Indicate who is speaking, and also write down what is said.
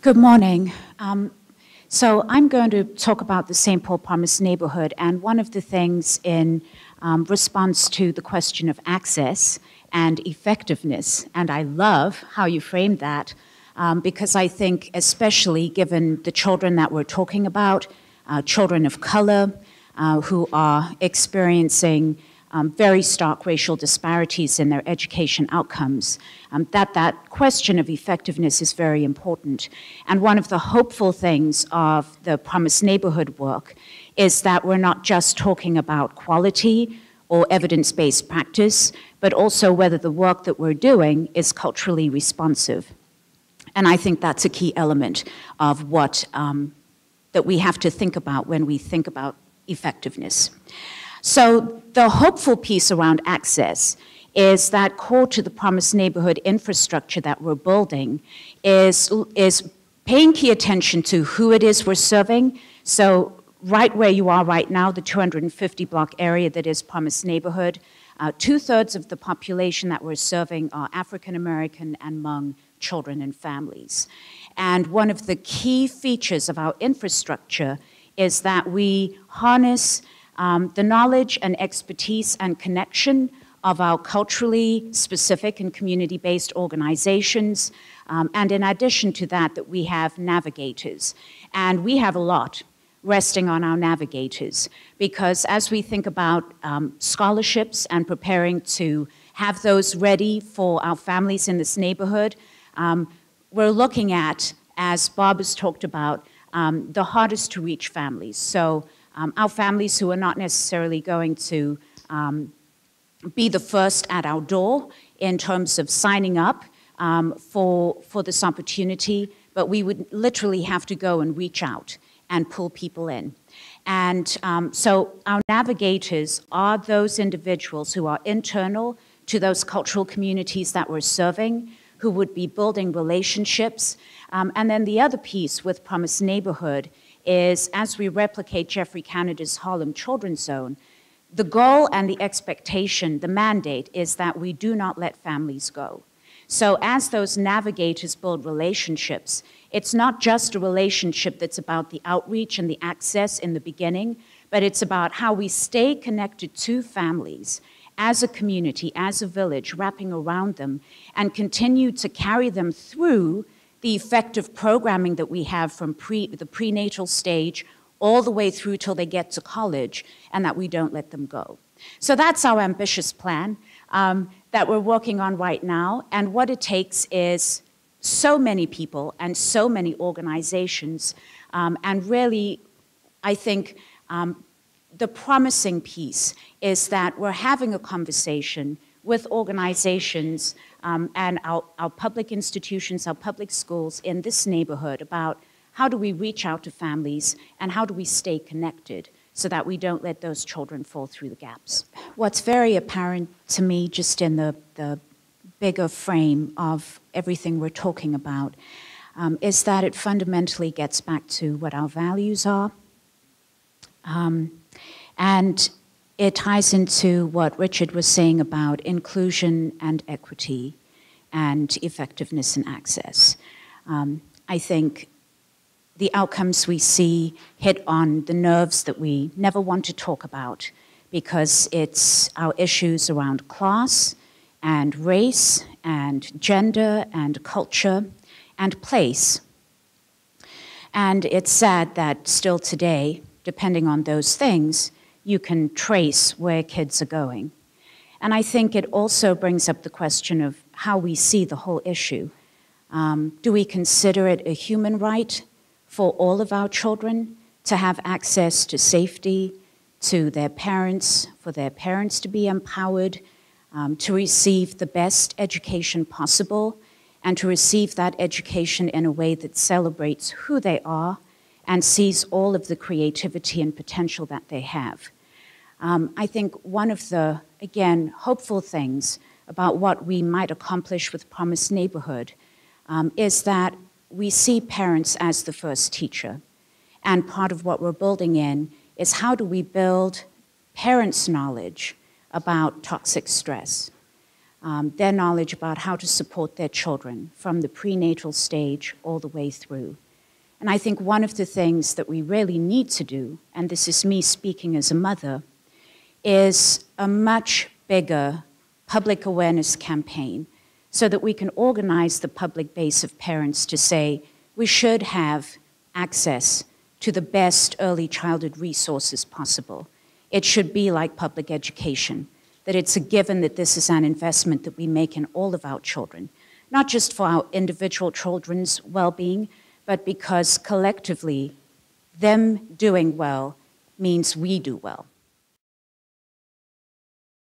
Speaker 1: Good morning. So I'm going to talk about the St. Paul Promise neighborhood, and one of the things in response to the question of access and effectiveness, and I love how you framed that, because I think especially given the children that we're talking about, children of color who are experiencing very stark racial disparities in their education outcomes, that question of effectiveness is very important. And one of the hopeful things of the Promise Neighborhood work is that we're not just talking about quality or evidence-based practice, but also whether the work that we're doing is culturally responsive. And I think that's a key element of what that we have to think about when we think about effectiveness. So the hopeful piece around access is that core to the Promise Neighborhood infrastructure that we're building is paying key attention to who it is we're serving. So right where you are right now, the 250 block area that is Promise Neighborhood, 2/3 of the population that we're serving are African American and Hmong children and families. And one of the key features of our infrastructure is that we harness the knowledge and expertise and connection of our culturally specific and community-based organizations. And in addition to that, that we have navigators. And we have a lot resting on our navigators, because as we think about scholarships and preparing to have those ready for our families in this neighborhood, we're looking at, as Bob has talked about, the hardest to reach families. So our families who are not necessarily going to be the first at our door in terms of signing up for this opportunity, but we would literally have to go and reach out and pull people in. And so our navigators are those individuals who are internal to those cultural communities that we're serving, who would be building relationships. And then the other piece with Promise Neighborhood is, as we replicate Jeffrey Canada's Harlem Children's Zone, the goal and the expectation, the mandate, is that we do not let families go. So as those navigators build relationships, it's not just a relationship that's about the outreach and the access in the beginning, but it's about how we stay connected to families as a community, as a village, wrapping around them, and continue to carry them through the effective programming that we have from the prenatal stage all the way through till they get to college, and that we don't let them go. So that's our ambitious plan that we're working on right now, and what it takes is so many people and so many organizations, and really, I think the promising piece is that we're having a conversation with organizations and our public institutions, our public schools in this neighborhood about how do we reach out to families and how do we stay connected so that we don't let those children fall through the gaps. What's very apparent to me just in the bigger frame of everything we're talking about is that it fundamentally gets back to what our values are. And it ties into what Richard was saying about inclusion and equity and effectiveness and access. I think the outcomes we see hit on the nerves that we never want to talk about, because it's our issues around class and race and gender and culture and place. And it's sad that still today, depending on those things, you can trace where kids are going. And I think it also brings up the question of how we see the whole issue. Do we consider it a human right for all of our children to have access to safety, to their parents, for their parents to be empowered, to receive the best education possible, and to receive that education in a way that celebrates who they are and sees all of the creativity and potential that they have. I think one of the, again, hopeful things about what we might accomplish with Promise Neighborhood is that we see parents as the first teacher. And part of what we're building in is how do we build parents' knowledge about toxic stress? their knowledge about how to support their children from the prenatal stage all the way through. And I think one of the things that we really need to do, and this is me speaking as a mother, is a much bigger public awareness campaign so that we can organize the public base of parents to say we should have access to the best early childhood resources possible. It should be like public education, that it's a given that this is an investment that we make in all of our children, not just for our individual children's well-being, but because collectively them doing well means we do well.